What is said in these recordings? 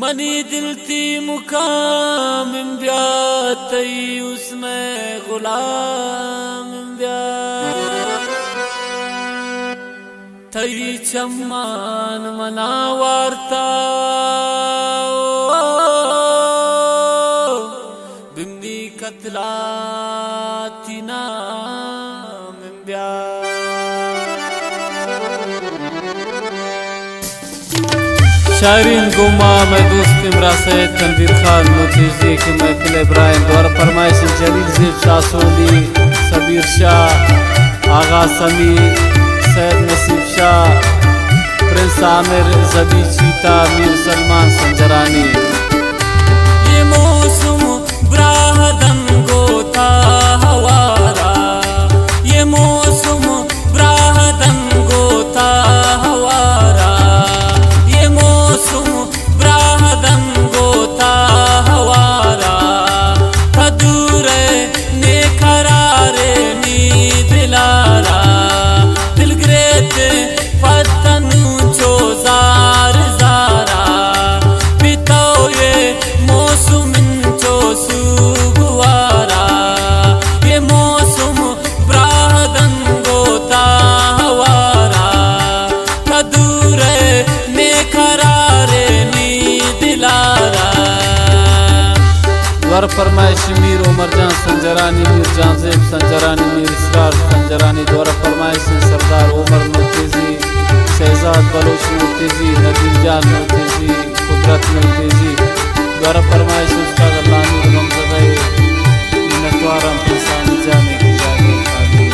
मनी दिल थी मुकाम ब्या तई उसमें गुलाम ब्या थई चम्मान मना वार्ता बिम्बी कतला तीना ब्या शायरीन गुमा मैं दोस्त इमरा सैयद तनवीर खान नोटिजी के महफिल इब्राहिम द्वारा फरमाइश जलील ज़ेब शाह सोली सबीर शाह आगा समीर सैयद नसीब शाह प्रिंस आमिर जबी चीता मीर सलमान संजरानी। ये मौसम ब्राहदन गोता हवारा ये मौसम ब्राहदन गोता हवारा ये मौसम ब्राहदन गोता हवारा खदूरे ने खरारे नी दिलारा दिल ग्रेते पतनु चोजार जारा पितो ये मौसम चो सुगवारा ये मौसम ब्राहदन गोता हवारा खदूरे ने खरारे नी दिलारा। द्वारा फरमाइश मीर उमर जान संजरानी मीर जान ज़ेब संजरानी मीर इसरार संजरानी द्वारा फरमाइश सरदार उमर नोटिजी शहजाद बलोच नोटिजी नदीम जान नोटिजी कुदरत नोटिजी द्वारा फरमाइश उसका गलानी गमज़दे मिन्नतवारम इंसानी जाने की जागे खाली।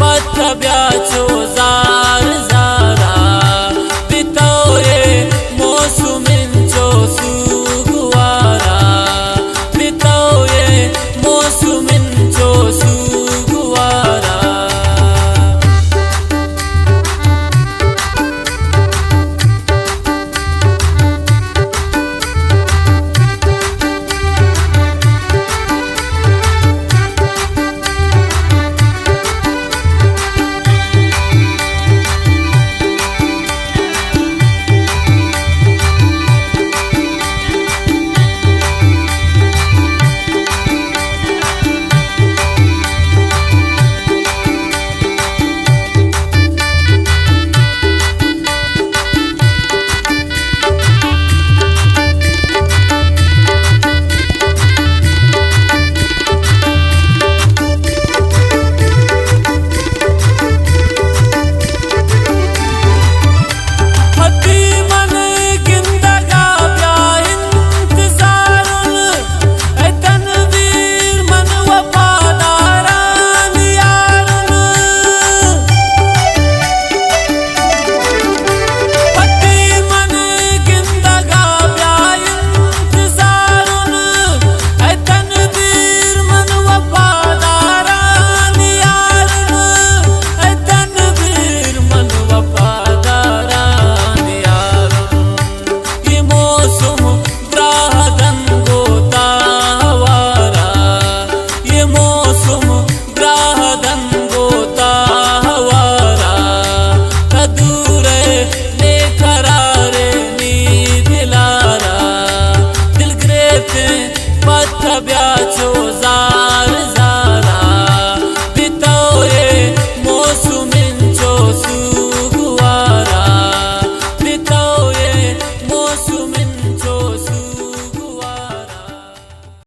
मत ब्याचो जा